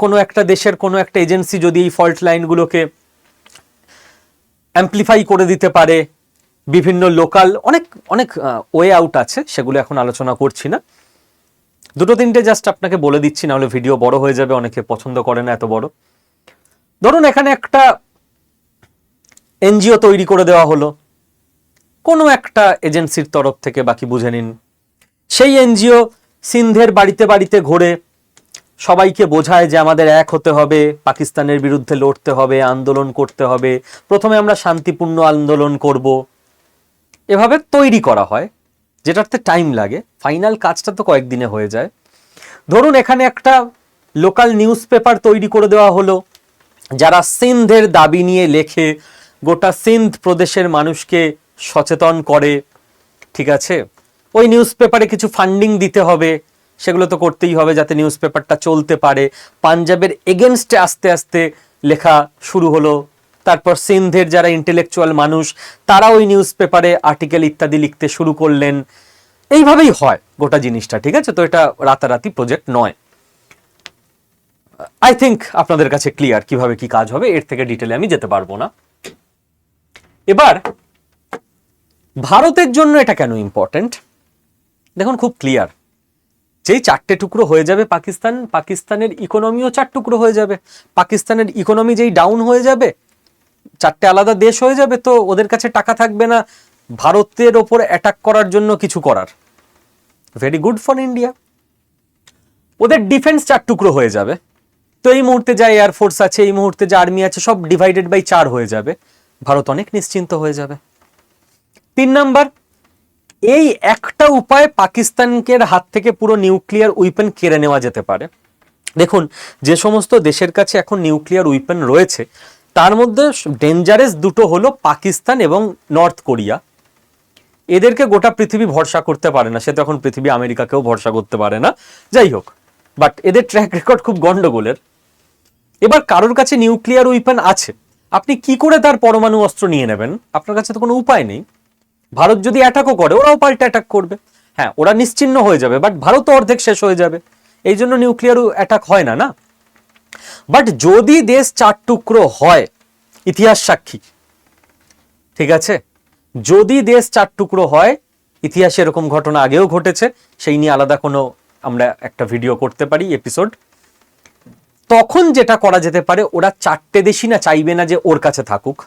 কোনো একটা দেশের কোনো একটা এজেন্সি যদি এই ফল্ট লাইনগুলোকে অ্যাম্পলিফাই করে দিতে পারে, বিভিন্ন লোকাল অনেক ওয়ে আউট আছে, সেগুলো এখন আলোচনা করছি না। 2-3টে জাস্ট আপনাকে বলে দিচ্ছি, না হলে ভিডিও বড় হয়ে যাবে, অনেকে পছন্দ করে না এত বড়। ধরুন এখানে একটা এনজিও তৈরি করে দেওয়া হলো কোনো একটা এজেন্সির তরফ থেকে, বাকি বুঝে নিন। সেই এনজিও সিন্ধের বাড়িতে বাড়িতে ঘুরে সবাইকে বোঝায় যে আমাদের এক হতে হবে, পাকিস্তানের বিরুদ্ধে লড়তে হবে, আন্দোলন করতে হবে, প্রথমে আমরা শান্তিপূর্ণ আন্দোলন করব। এভাবে তৈরি করা হয়, যেটাতে টাইম লাগে, ফাইনাল কাজটা তো কয়েকদিনে হয়ে যায়। ধরুন এখানে একটা লোকাল নিউজ পেপার তৈরি করে দেওয়া হলো, যারা সিন্ধের দাবি নিয়ে লেখে, গোটা সিন্ধ প্রদেশের মানুষকে সচেতন করে, ঠিক আছে। ওই নিউজ পেপারে কিছু ফান্ডিং দিতে হবে, সেগুলো তো করতেই হবে যাতে নিউজ পেপারটা চলতে পারে। পাঞ্জাবের এগেনস্টে আস্তে আস্তে লেখা শুরু হলো, তারপর সিন্ধের যারা ইন্টেলেকচুয়াল মানুষ তারা ওই নিউজ পেপারে আর্টিকেল ইত্যাদি লিখতে শুরু করলেন। এইভাবেই হয় গোটা জিনিসটা, ঠিক আছে? তো এটা রাতারাতি প্রজেক্ট নয়। আই থিঙ্ক আপনাদের কাছে ক্লিয়ার কিভাবে কি কাজ হবে, এর থেকে ডিটেলে আমি যেতে পারবো না। এবার ভারতের জন্য এটা কেন ইম্পর্টেন্ট, দেখুন খুব ক্লিয়ার। যেই 4টে টুকরো হয়ে যাবে পাকিস্তান, পাকিস্তানের ইকোনমিও 4 টুকরো হয়ে যাবে। পাকিস্তানের ইকোনমি যেই ডাউন হয়ে যাবে, 4টে আলাদা দেশ হয়ে যাবে, তো ওদের কাছে টাকা থাকবে না ভারতের ওপর অ্যাটাক করার জন্য কিছু করার। Very good for India. ওদের ডিফেন্স 4 টুকরো হয়ে যাবে, তো এই মুহূর্তে যা এয়ারফোর্স আছে, এই মুহূর্তে যা আর্মি আছে, সব ডিভাইডেড বাই 4 হয়ে যাবে। ভারত অনেক নিশ্চিন্ত হয়ে যাবে। 3 নাম্বার, এই একটা উপায় পাকিস্তানকে হাত থেকে পুরো নিউক্লিয়ার উইপেন কেড়ে নেওয়া যেতে পারে। দেখুন, যে সমস্ত দেশের কাছে এখন নিউক্লিয়ার উইপেন রয়েছে, তার মধ্যে ডেঞ্জারাস দুটো হলো পাকিস্তান এবং নর্থ কোরিয়া। এদেরকে গোটা পৃথিবী ভরসা করতে পারে না, সে তো এখন পৃথিবী আমেরিকাকেও ভরসা করতে পারে না, যাই হোক, বাট এদের ট্র্যাক রেকর্ড খুব গন্ডগোলের। এবার কারোর কাছে নিউক্লিয়ার উইপেন আছে, আপনি কি করে তার পরমাণু অস্ত্র নিয়ে নেবেন? আপনার কাছে তো কোনো উপায় নেই। ভারত যদি অ্যাটাকও করে, ওরাও পাল্টা অ্যাটাক করবে। হ্যাঁ, ওরা নিশ্চিহ্ন হয়ে যাবে, বাট ভারতও অর্ধেক শেষ হয়ে যাবে। এই জন্য নিউক্লিয়ার অ্যাটাক হয় না, না। বাট যদি দেশ 4 টুকরো হয়, ইতিহাস সাক্ষী, ঠিক আছে? যদি দেশ 4 টুকরো হয়, ইতিহাসে এরকম ঘটনা আগেও ঘটেছে, সেই নিয়ে আলাদা কোনো আমরা একটা ভিডিও করতে পারি, এপিসোড। তখন যেটা করা যেতে পারে, ওরা 4টে দেশই না চাইবে না যে ওর কাছে থাকুক।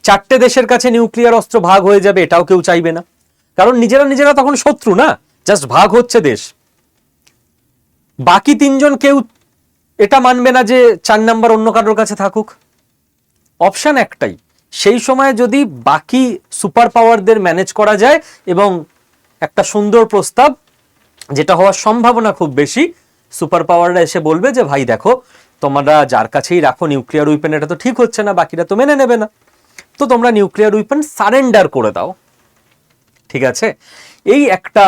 4টে দেশের কাছে নিউক্লিয়ার অস্ত্র ভাগ হয়ে যাবে, এটাও কেউ চাইবে না, কারণ নিজেরা নিজেরা তখন শত্রু না, জাস্ট ভাগ হচ্ছে দেশ। বাকি 3জন কেউ এটা মানবে না যে 4 নাম্বার অন্য কারোর কাছে থাকুক। অপশন একটাই, সেই সময় যদি বাকি সুপার পাওয়ারদের ম্যানেজ করা যায় এবং একটা সুন্দর প্রস্তাব, যেটা হওয়ার সম্ভাবনা খুব বেশি, সুপার পাওয়াররা এসে বলবে যে ভাই দেখো, তোমরা যার কাছেই রাখো নিউক্লিয়ার উইপেন, এটা তো ঠিক হচ্ছে না, বাকিরা তো মেনে নেবে না, তো তোমরা নিউক্লিয়ার উইপেন সারেন্ডার করে দাও, ঠিক আছে? এই একটা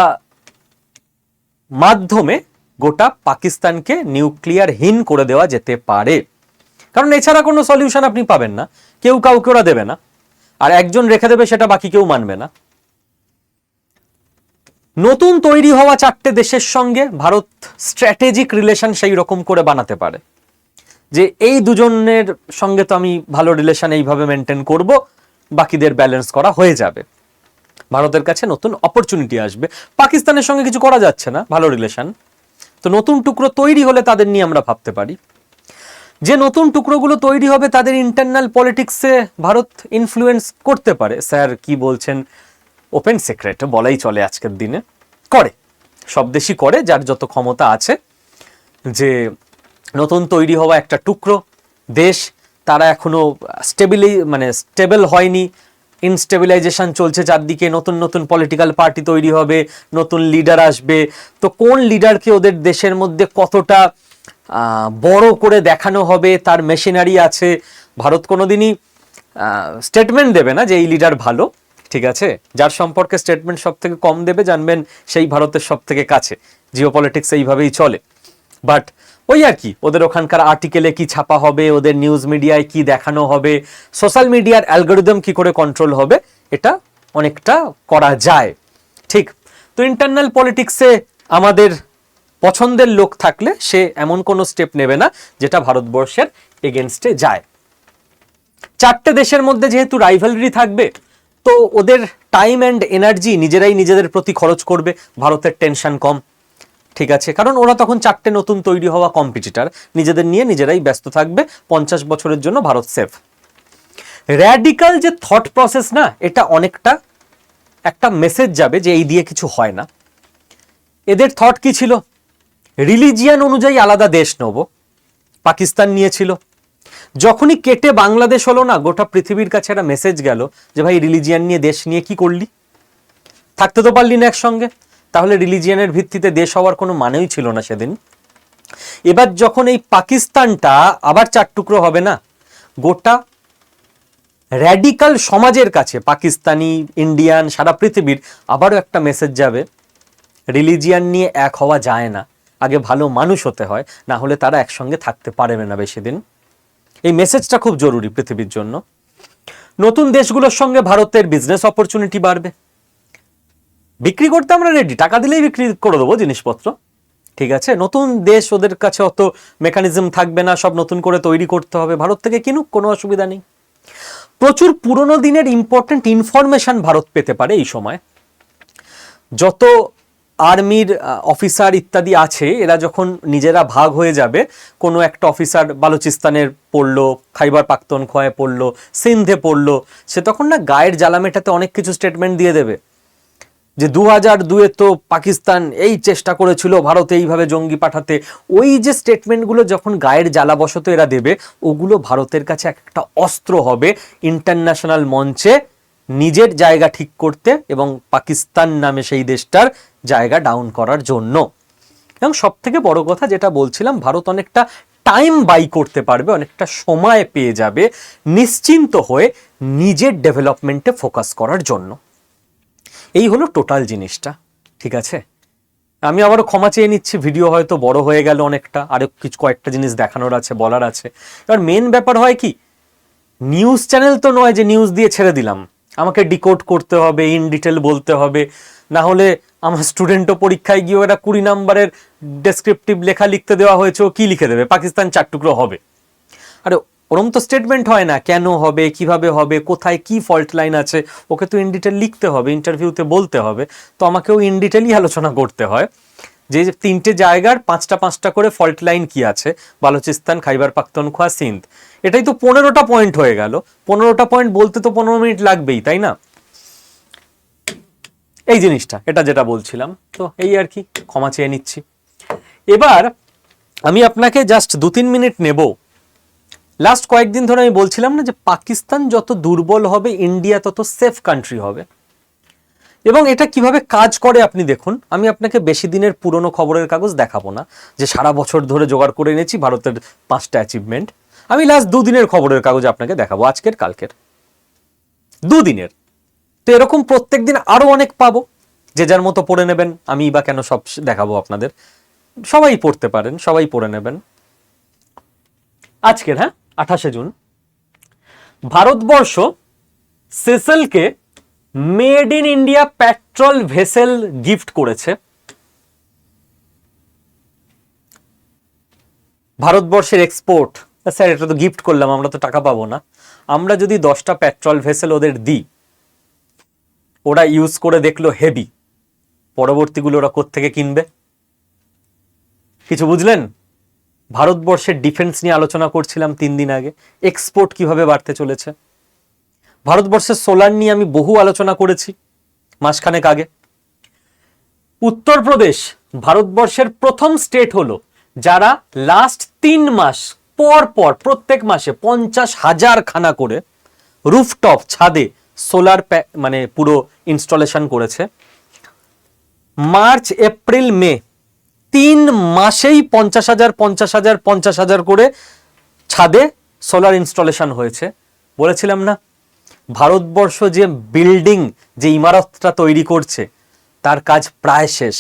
মাধ্যমে গোটা পাকিস্তানকে নিউক্লিয়ার হীন করে দেওয়া যেতে পারে, কারণ এছাড়া কোনো সলিউশন আপনি পাবেন না। কেউ কাউকে ওরা দেবে না, আর একজন রেখে দেবে, সেটা বাকি কেউ মানবে না। নতুন তৈরি হওয়া 4টে দেশের সঙ্গে ভারত স্ট্র্যাটেজিক রিলেশন সেই রকম করে বানাতে পারে যে এই দুজনের সঙ্গে তো আমি ভালো রিলেশন এইভাবে মেনটেন করব, বাকিদের ব্যালেন্স করা হয়ে যাবে। ভারতের কাছে নতুন অপরচুনিটি আসবে। পাকিস্তানের সঙ্গে কিছু করা যাচ্ছে না, ভালো রিলেশন, তো নতুন টুকরো তৈরি হলে তাদের নিয়ে আমরা ভাবতে পারি। যে নতুন টুকরোগুলো তৈরি হবে, তাদের ইন্টারনাল পলিটিক্সে ভারত ইনফ্লুয়েন্স করতে পারে। স্যার কি বলছেন, ওপেন সিক্রেট বলাই চলে, আজকের দিনে করে, সব দেশই করে, যার যত ক্ষমতা আছে। যে নতুন তৈরি হওয়া একটা টুকরো দেশ, তারা এখনো স্টেবল হয়নি, ইনস্টেবিলাইজেশন চলছে চারদিকে, নতুন নতুন পলিটিক্যাল পার্টি তৈরি হবে, নতুন লিডার আসবে, তো কোন লিডারকে ওদের দেশের মধ্যে কতটা বড় করে দেখানো হবে, তার মেশিনারি আছে। ভারত কোনোদিনই স্টেটমেন্ট দেবে না যে এই লিডার ভালো, ঠিক আছে? যার সম্পর্কে স্টেটমেন্ট সব থেকে কম দেবে, জানবেন সেই ভারতের সব থেকে কাছে। জিও পলিটিক্স এইভাবেই চলে। বাট ওই আর কি, ওদের ওখানকার আর্টিকেলে কি ছাপা হবে, ওদের নিউজ মিডিয়ায় কি দেখানো হবে, সোশ্যাল মিডিয়ার অ্যালগোরিদম কি করে কন্ট্রোল হবে, এটা অনেকটা করা যায়, ঠিক? তো ইন্টারনাল পলিটিক্সে আমাদের পছন্দের লোক থাকলে সে এমন কোনো স্টেপ নেবে না যেটা ভারতবর্ষের এগেনস্টে যায়। 4টে দেশের মধ্যে যেহেতু রাইভালরি থাকবে, তো ওদের টাইম অ্যান্ড এনার্জি নিজেরাই নিজেদের প্রতি খরচ করবে, ভারতের টেনশন কম, ঠিক আছে? কারণ ওরা তখন 4টে নতুন তৈরি হওয়া কম্পিটিটর, নিজেদের নিয়ে নিজেরাই ব্যস্ত থাকবে, 50 বছরের জন্য ভারত সেফ। র্যাডিক্যাল যে থট প্রসেস না, এটা অনেকটা একটা মেসেজ যাবে যে এই দিয়ে কিছু হয় না। এদের থট কি ছিল? রিলিজিয়ান অনুযায়ী আলাদা দেশ নেব, পাকিস্তান নিয়েছিল। যখনই কেটে বাংলাদেশ হলো না, গোটা পৃথিবীর কাছে একটা মেসেজ গেল যে ভাই রিলিজিয়ান নিয়ে দেশ নিয়ে কি করলি, থাকতে তো পারলি না একসঙ্গে, তাহলে রিলিজিয়ানের ভিত্তিতে দেশ হওয়ার কোনো মানেই ছিল না সেদিন। এবার যখন এই পাকিস্তানটা আবার 4 টুকরো হবে না, গোটা র্যাডিক্যাল সমাজের কাছে, পাকিস্তানি, ইন্ডিয়ান, সারা পৃথিবীর আবারও একটা মেসেজ যাবে, রিলিজিয়ান নিয়ে এক হওয়া যায় না, আগে ভালো মানুষ হতে হয়, না হলে তারা একসঙ্গে থাকতে পারবে না বেশি দিন। এই মেসেজটা খুব জরুরি পৃথিবীর জন্য। নতুন দেশগুলোর সঙ্গে ভারতের বিজনেস অপরচুনিটি বাড়বে, বিক্রি করতে আমরা রেডি, টাকা দিলেই বিক্রি করে দেবো জিনিসপত্র, ঠিক আছে। নতুন দেশ, ওদের কাছে অত মেকানিজম থাকবে না, সব নতুন করে তৈরি করতে হবে, ভারত থেকে কিনুক, কোনো অসুবিধা নেই। প্রচুর পুরনো দিনের ইম্পর্টেন্ট ইনফরমেশন ভারত পেতে পারে এই সময়। যত আর্মির অফিসার ইত্যাদি আছে, এরা যখন নিজেরা ভাগ হয়ে যাবে, কোনো একটা অফিসার বালুচিস্তানের পড়লো, খাইবার পাখতুনখোয়ায় পড়লো, সিন্ধে পড়লো, সে তখন না গায়ের জ্বালা মেটাতে অনেক কিছু স্টেটমেন্ট দিয়ে দেবে, যে 2002-এ তো পাকিস্তান এই চেষ্টা করেছিল ভারতে এইভাবে জঙ্গি পাঠাতে। ওই যে স্টেটমেন্টগুলো যখন গায়ের জ্বালা বশত এরা দেবে, ওগুলো ভারতের কাছে একটা অস্ত্র হবে ইন্টারন্যাশনাল মঞ্চে নিজের জায়গা ঠিক করতে এবং পাকিস্তান নামে সেই দেশটার জায়গা ডাউন করার জন্য। এবং সব থেকে বড় কথা যেটা বলছিলাম, ভারত অনেকটা টাইম বাই করতে পারবে, অনেকটা সময় পেয়ে যাবে নিশ্চিন্ত হয়ে নিজের ডেভেলপমেন্টে ফোকাস করার জন্য। এই হলো টোটাল জিনিসটা, ঠিক আছে। আমি আবারও ক্ষমা চেয়ে নিচ্ছি, ভিডিও হয়তো বড় হয়ে গেল অনেকটা, আরো কিছু কয়েকটা জিনিস দেখানোর আছে, বলার আছে। এবার মেন ব্যাপার হয় কি, নিউজ চ্যানেল তো নয় যে নিউজ দিয়ে ছেড়ে দিলাম, আমাকে ডিকোড করতে হবে, ইন ডিটেল বলতে হবে, না হলে আমার স্টুডেন্টও পরীক্ষায় গিয়ে ওরা 20 নম্বরের ডেসক্রিপটিভ লেখা লিখতে দেওয়া হয়েছে, ও কি লিখে দেবে, পাকিস্তান 4 টুকরো হবে। আরে ওরম তো স্টেটমেন্ট হয় না, কেন হবে, কিভাবে হবে, কোথায় কি ফল্ট লাইন আছে, ওকে তো ইন ডিটেল লিখতে হবে, ইন্টারভিউতে বলতে হবে। তো আমাকেও ইন ডিটেলই আলোচনা করতে হয় যে 3টে জায়গার 5টা করে ফল্ট লাইন কি আছে, বালুচিস্তান, খাইবার পাখতুনখোয়া, সিন্ধ। এটাই তো 15টা পয়েন্ট হয়ে গেল। 15টা পয়েন্ট বলতে তো 15 মিনিট লাগবেই, তাই না? এই জিনিসটা, এটা যেটা বলছিলাম, তো এই আর কি, ক্ষমা চেয়ে নিচ্ছি। এবার আমি আপনাকে জাস্ট 2-3 মিনিট নেব। লাস্ট কয়েকদিন ধরে আমি বলছিলাম না যে পাকিস্তান যত দুর্বল হবে, ইন্ডিয়া তত সেফ কান্ট্রি হবে। এবং এটা কিভাবে কাজ করে আপনি দেখুন। আমি আপনাকে বেশি দিনের পুরনো খবরের কাগজ দেখাবো না, যে সারা বছর ধরে জোগাড় করে এনেছি ভারতের 5টা অ্যাচিভমেন্ট। আমি লাস্ট 2 দিনের খবরের কাগজ আপনাকে দেখাবো, আজকের কালকের 2 দিনের। তো এরকম প্রত্যেক দিন আরো অনেক পাবো, যে যার মতো পড়ে নেবেন। আমি বা কেন সব দেখাবো আপনাদের, সবাই পড়তে পারেন, সবাই পড়ে নেবেন। আজকের, হ্যাঁ, 28শে জুন, ভারতবর্ষ সেসেলকে made in India petrol vessel gift করেছে। ভারতবর্ষের এক্সপোর্ট, স্যার এটা তো গিফট করলাম, আমরা তো টাকা পাবো না। আমরা যদি 10টা পেট্রোল ভেসেল ওদের দিই, ওরা ইউজ করে দেখলো হেভি, পরবর্তীগুলো ওরা কোত্থেকে কিনবে? কিছু বুঝলেন? ভারতবর্ষের ডিফেন্স নিয়ে আলোচনা করছিলাম 3 দিন আগে, এক্সপোর্ট কিভাবে বাড়তে চলেছে। ভারতবর্ষের সোলার নিয়ে আমি বহু আলোচনা করেছি মাসখানেক আগে। উত্তরপ্রদেশ ভারতবর্ষের প্রথম স্টেট হলো যারা লাস্ট 3 মাস পর পর প্রত্যেক মাসে 50,000 খানা করে রুফটপ ছাদে সোলার মানে পুরো ইনস্টলেশন করেছে। মার্চ, এপ্রিল, মে 3 মাসেই 50,000 করে ছাদে সোলার ইনস্টলেশন হয়েছে। বলেছিলাম না, ভারতবর্ষ যে বিল্ডিং, যে ইমারতটা তৈরি করছে, তার কাজ প্রায় শেষ।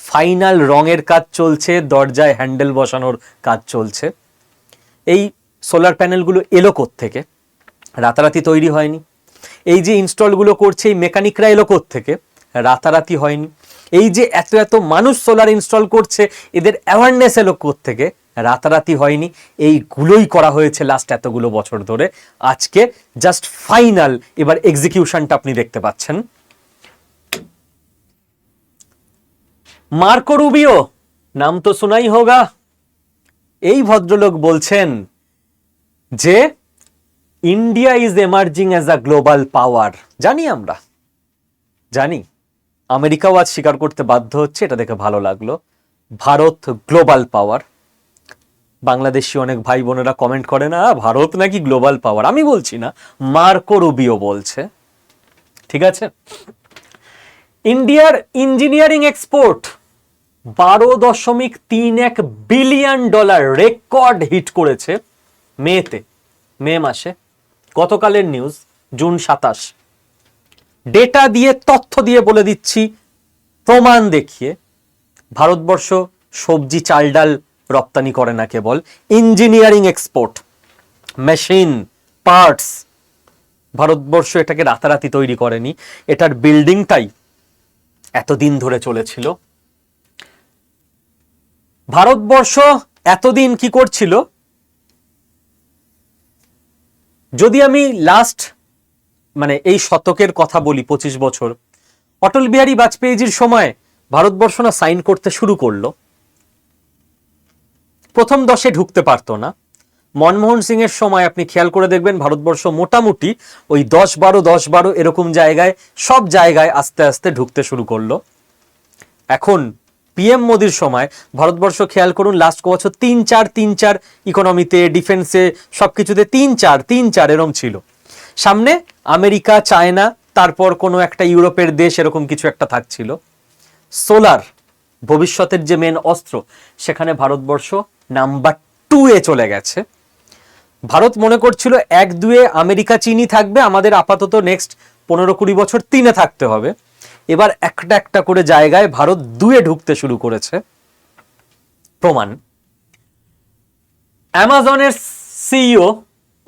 ফাইনাল রঙের কাজ চলছে, দরজায় হ্যান্ডেল বসানোর কাজ চলছে। এই সোলার প্যানেলগুলো এলো কোত্থেকে? রাতারাতি তৈরি হয়নি। এই যে ইনস্টলগুলো করছে, এই মেকানিকরা এলো কোত্থেকে? রাতারাতি হয়নি। এই যে এত এত মানুষ সোলার ইনস্টল করছে, এদের অ্যাওয়ারনেস এলো কোত্থেকে? রাতারাতি হয়নি। এইগুলোই করা হয়েছে লাস্ট এতগুলো বছর ধরে। আজকে জাস্ট ফাইনাল, এবার এক্সিকিউশনটা আপনি দেখতে পাচ্ছেন। মার্কো রুবিও, নাম তো শোনাই হোগা। এই ভদ্রলোক বলছেন যে India is emerging as a global পাওয়ার। জানি, আমরা জানি, আমেরিকাও আজ স্বীকার করতে বাধ্য হচ্ছে, এটা দেখে ভালো লাগলো। ভারত গ্লোবাল পাওয়ার। বাংলাদেশি অনেক ভাই বোনেরা কমেন্ট করে না, ভারত নাকি গ্লোবাল পাওয়ার। আমি বলছি না, মার্কো রুবিও বলছে, ঠিক আছে। ইন্ডিয়ার engineering export $12.31 billion record hit করেছে মে মাসে। গতকালের নিউজ, জুন 27। ডেটা দিয়ে, তথ্য দিয়ে বলে দিচ্ছি, প্রমাণ দেখিয়ে। ভারতবর্ষ সবজি, চাল, ডাল রপ্তানি করে না কেবল, engineering export, machine, parts. Bharatvarsha এটাকে রাতারাতি তৈরি করেনি, এটার বিল্ডিংটাই এতদিন ধরে চলেছিল। ভারতবর্ষ এতদিন কি করছিল, যদি আমি লাস্ট এই শতকের কথা বলি, 25 বছর, অটল বিহারী বাজপেয়ীজির সময় ভারতবর্ষ না সাইন করতে শুরু করলো, প্রথম 10-এ ঢুকতে পারতো না। মনমোহন সিং এর সময় আপনি খেয়াল করে দেখবেন ভারতবর্ষ মোটামুটি ওই 10-12 এরকম জায়গায়, সব জায়গায় আস্তে আস্তে ঢুকতে শুরু করলো। এখন পিএম মোদির সময় ভারতবর্ষ খেয়াল করুন লাস্ট বছর 3-4 ইকোনমিতে, ডিফেন্সে, সবকিছুতে 3-4 এরকম ছিল। সামনে আমেরিকা, চায়না, তারপর কোনো একটা ইউরোপের দেশ, এরকম কিছু একটা থাকছিল। সোলার ভবিষ্যতের যে মেন অস্ত্র, সেখানে ভারতবর্ষ নাম্বার 2-এ চলে গেছে। ভারত মনে করছিল 1-2-এ আমেরিকা, চীনই থাকবে, আমাদের আপাতত নেক্সট 15-20 বছর 3-এ থাকতে হবে। এবার একটা একটা করে জায়গায় ভারত 2-এ ঢুকতে শুরু করেছে। প্রমাণ, অ্যামাজনের সিইও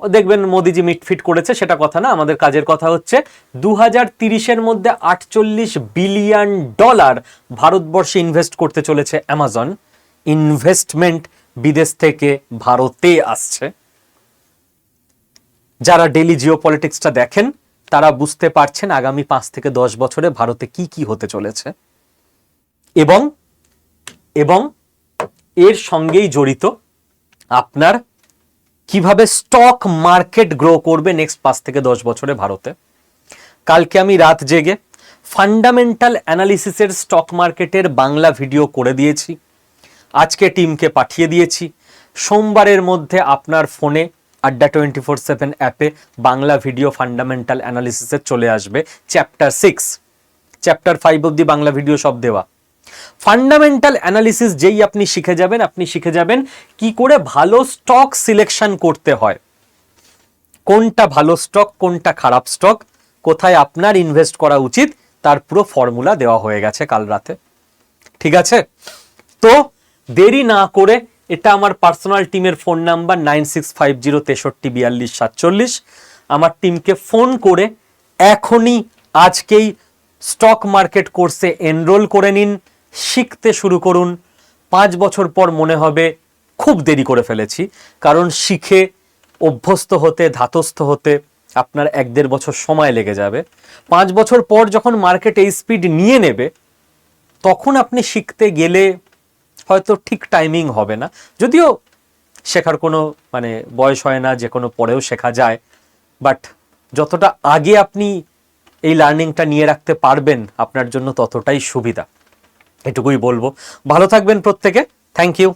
দেখবেন মোদিজি মিটফিট করেছে, সেটা কথা না, আমাদের কাজের কথা হচ্ছে 2030-এর মধ্যে $48 বিলিয়ন ভারতবর্ষে ইনভেস্ট করতে চলেছে অ্যামাজন। ইনভেস্টমেন্ট বিদেশ থেকে ভারতে আসছে। যারা ডেইলি জিও পলিটিক্সটা দেখেন তারা বুঝতে পারছেন আগামী 5-10 বছরে ভারতে কি কি হতে চলেছে, এবং এবং এর সঙ্গেই জড়িত আপনার কিভাবে স্টক মার্কেট গ্রো করবে নেক্সট 5-10 বছরে ভারতে। কালকে আমি রাত জেগে ফান্ডামেন্টাল অ্যানালিসিসের স্টক মার্কেটের বাংলা ভিডিও করে দিয়েছি, আজকে টিমকে পাঠিয়ে দিয়েছি। সোমবারের মধ্যে আপনার ফোনে আড্ডা 24/7 অ্যাপে বাংলা ভিডিও ফান্ডামেন্টাল অ্যানালিসিসের চলে আসবে। চ্যাপ্টার 6, চ্যাপ্টার 5 অব্দি বাংলা ভিডিও সব দেওয়া। ফান্ডামেন্টাল অ্যানালিসিস যেই আপনি শিখে যাবেন কি করে ভালো স্টক সিলেকশন করতে হয়, কোনটা ভালো স্টক, কোনটা খারাপ স্টক, কোথায় আপনার ইনভেস্ট করা উচিত, তার পুরো ফর্মুলা দেওয়া হয়ে গেছে কাল রাতে। ঠিক আছে, তো দেরি না করে, এটা আমার পার্সোনাল টিমের ফোন নাম্বার 9650634247। আমার টিমকে ফোন করে এখনই আজকেই স্টক মার্কেট কোর্সে এনরোল করে নিন, শিখতে শুরু করুন। 5 বছর পর মনে হবে খুব দেরি করে ফেলেছি, কারণ শিখে অভ্যস্ত হতে, ধাতস্থ হতে আপনার 1-1.5 বছর সময় লেগে যাবে। 5 বছর পর যখন মার্কেট এই স্পিড নিয়ে নেবে, তখন আপনি শিখতে গেলে হয়তো ঠিক টাইমিং হবে না। যদিও শেখার কোনো বয়স হয় না, যে কোনো পরেও শেখা যায়, বাট যতটা আগে আপনি এই লার্নিংটা নিয়ে রাখতে পারবেন আপনার জন্য ততটাই সুবিধা, এটুকুই বলবো। ভালো থাকবেন প্রত্যেকে, থ্যাংক ইউ।